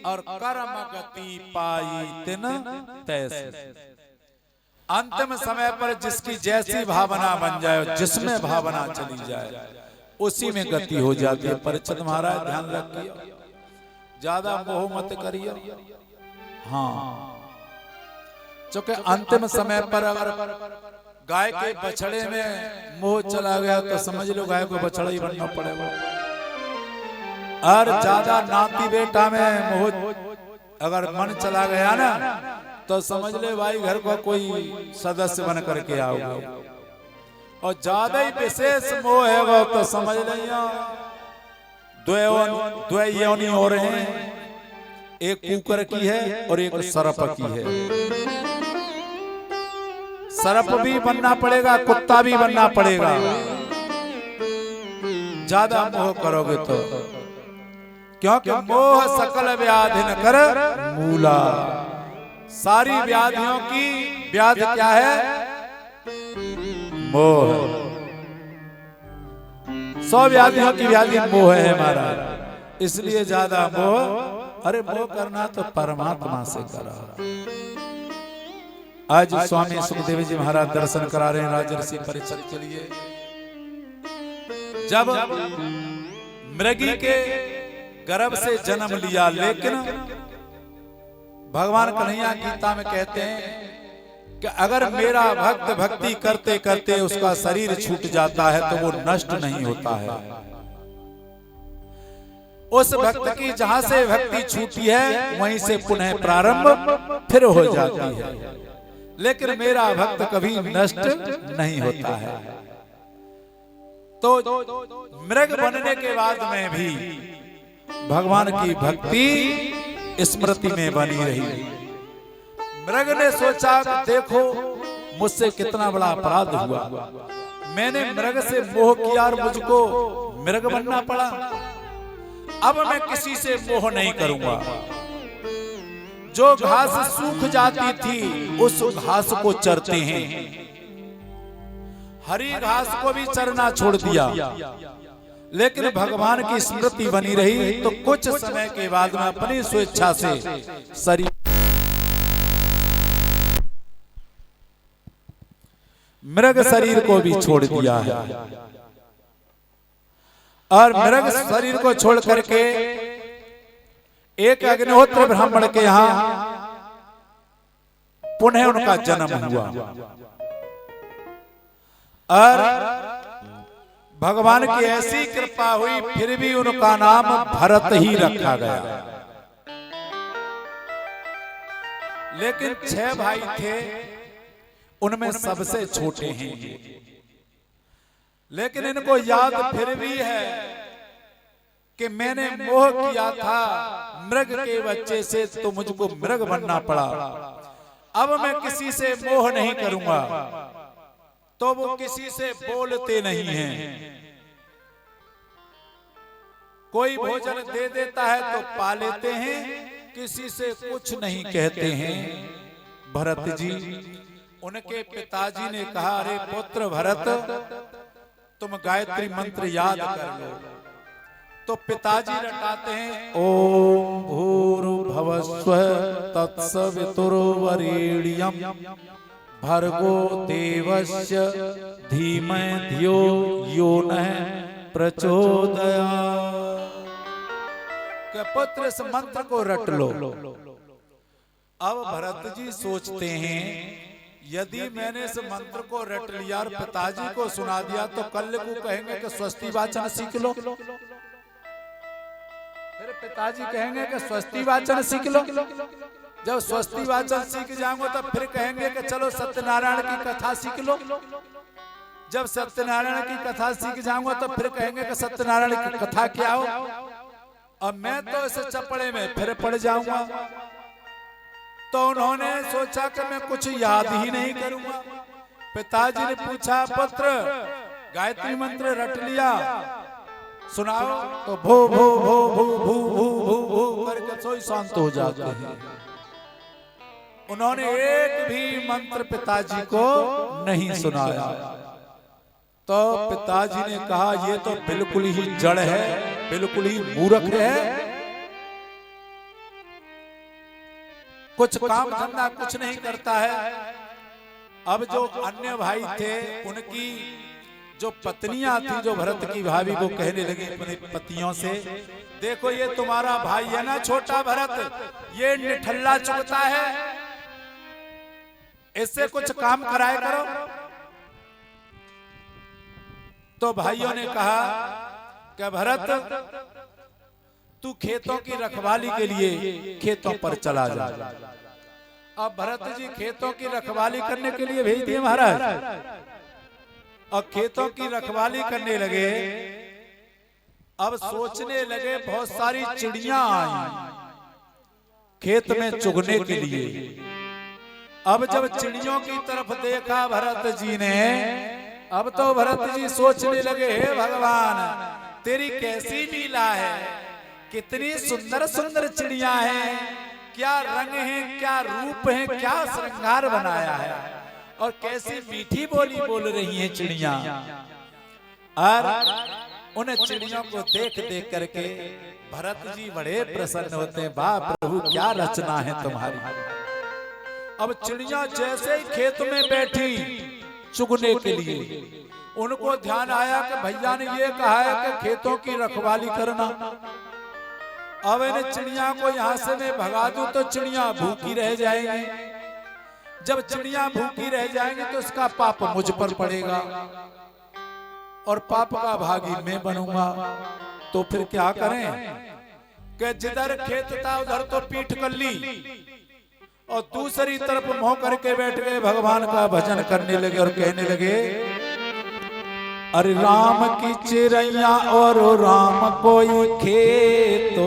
और कर्म गति पाई तिन तैसी। अंतिम समय पर जिसकी जैसी भावना बन जाए, जिसमें भावना चली जाए, उसी में गति हो जाती है। परीक्षित महाराज ध्यान रखिए, ज्यादा मोह मत करिए। हाँ, क्योंकि अंतिम समय पर अगर गाय के बछड़े में मोह चला गया तो समझ लो गाय को बछड़ा ही बनना पड़ेगा। और ज्यादा नाती बेटा में मोह अगर मन चला गया ना, तो समझ ले भाई घर का कोई सदस्य बन करके आओगे। और ज्यादा ही विशेष मोह है वो तो समझ लिया दो योनि हो रहे हैं, एक कुकर की है और एक सर्प की है। सर्प भी बनना पड़ेगा, कुत्ता भी बनना पड़ेगा। ज्यादा मोह करोगे तो, क्योंकि मोह सकल व्याधि न कर मूला। सारी व्याधियों की व्याधि क्या है? मोह। 100 व्याधियों की व्याधि मोह है हमारा। इसलिए ज्यादा मोह, अरे मोह करना तो परमात्मा से करा। आज स्वामी सुखदेव जी महाराज दर्शन करा रहे हैं राजर्षि परीक्षित के लिए। जब मृगी के गर्भ से जन्म लिया, लेकिन भगवान कन्हैया गीता में कहते हैं कि अगर मेरा भक्त भक्ति करते करते उसका शरीर छूट जाता है तो वो नष्ट नहीं होता है। उस भक्त की जहां से भक्ति छूटी है वहीं से पुनः प्रारंभ फिर हो जाती है, लेकिन मेरा भक्त कभी नष्ट नहीं होता है। तो मृग बनने के बाद में भी भगवान की भक्ति स्मृति में बनी रही। मृग ने सोचा कि देखो मुझसे कितना बड़ा अपराध हुआ, मैंने मृग से मोह किया और मुझको मृग बनना पड़ा। अब मैं किसी से मोह नहीं करूंगा। जो घास सूख जाती थी उस घास को चरते हैं, हरी घास को भी चरना छोड़ दिया, लेकिन भगवान की स्मृति बनी रही। तो कुछ समय के बाद में अपनी स्वेच्छा से शरीर मृग शरीर को भी छोड़ दिया है। और मृग शरीर को छोड़ करके एक अग्निहोत्र ब्राह्मण के यहां पुनः उनका जन्म हुआ। और भगवान की ऐसी कृपा हुई, फिर भी उनका नाम भरत ही रखा गया। लेकिन 6 भाई थे, उनमें सबसे छोटे हैं, लेकिन इनको याद फिर भी है कि मैंने मोह किया था मृग के बच्चे से, तो मुझको मृग बनना पड़ा। अब मैं किसी से मोह नहीं करूंगा। तो वो किसी से बोलते नहीं हैं। कोई भोजन दे देता है तो पा लेते हैं, किसी से कुछ नहीं कहते हैं। भरत जी, उनके पिताजी ने कहा, अरे पुत्र भरत, तुम गायत्री मंत्र याद कर लो। तो पिताजी रटाते हैं, ओम भूर्भुवस्सुः तत्सवितुर्वरेण्यं भर्गो देवस्य धीमहि धियो यो नः प्रचोदयात्। कि पुत्र इस मंत्र को रट लो। अब भरत जी सोचते हैं, यदि मैंने इस मंत्र को रट लिया और पिताजी को सुना दिया तो कल को कहेंगे कि स्वस्ति वाचन सीख लो। फिर पिताजी कहेंगे कि स्वस्ति वाचन सीख लो। जब स्वस्ति वाचन सीख जाऊंगा तो फिर कहेंगे कि चलो सत्यनारायण की कथा सीख लो। जब सत्यनारायण की कथा सीख जाऊंगा तो फिर कहेंगे कि सत्यनारायण की कथा क्या हो। और मैं तो इस चपड़े में फिर पड़ जाऊंगा। तो उन्होंने सोचा कि मैं कुछ याद ही नहीं करूंगा। पिताजी ने पूछा, पुत्र गायत्री मंत्र रट लिया, सुनाओ। तो भो भो भो भो भो भो भो भो करके सोई शांत हो जाते हैं। उन्होंने एक भी मंत्र पिताजी को नहीं सुनाया। तो पिताजी ने कहा, ये तो बिल्कुल ही जड़ है, बिल्कुल ही मूर्ख है। कुछ काम धंधा कुछ नहीं करता है। अब जो अन्य भाई थे उनकी जो पत्नियां थी, जो भरत की भाभी को कहने लगी अपने पतियों से, देखो ये तुम्हारा भाई है ना छोटा भरत, ये निठल्ला चुगता है, इससे कुछ काम कराया करो। तो भाइयों ने कहा कि भरत तू खेतों की रखवाली के लिए खेतों पर चला जा। अब भरत जी खेतों की रखवाली करने के लिए भेज दिए महाराज, और खेतों की रखवाली करने लगे। अब सोचने लगे बहुत सारी चिड़ियां आई खेत में चुगने के लिए। अब जब चिड़ियों की तरफ देखा भरत जी ने, अब तो भरत जी सोचने लगे, हे भगवान तेरी कैसी लीला है, कितनी सुंदर सुंदर चिड़ियां हैं, क्या रंग हैं, क्या रूप हैं, क्या श्रृंगार बनाया है, और कैसी मीठी बोली बोल रही हैं चिड़ियां। और उन चिड़ियों को देख देख करके भरत जी बड़े प्रसन्न होते हैं, वाह प्रभु क्या रचना है तुम्हारी। अब चिड़ियां जैसे ही खेत में बैठी चुगने के लिए, उनको ध्यान आया कि भैया ने ये कहा है कि खेतों की रखवाली करना। अब इन चिड़िया को यहाँ से मैं भगा दूं तो चिड़िया भूखी रह जाएंगी। जब चिड़िया भूखी रह जाएंगी तो उसका पाप मुझ पर पड़ेगा, और पाप का भागी मैं बनूंगा। तो फिर क्या करें कि जिधर खेत था उधर तो पीठ कर ली, और दूसरी तरफ मुंह करके बैठ गए, भगवान का भजन करने लगे और कहने लगे, अरे राम की चिड़ैया और राम कोई खेत।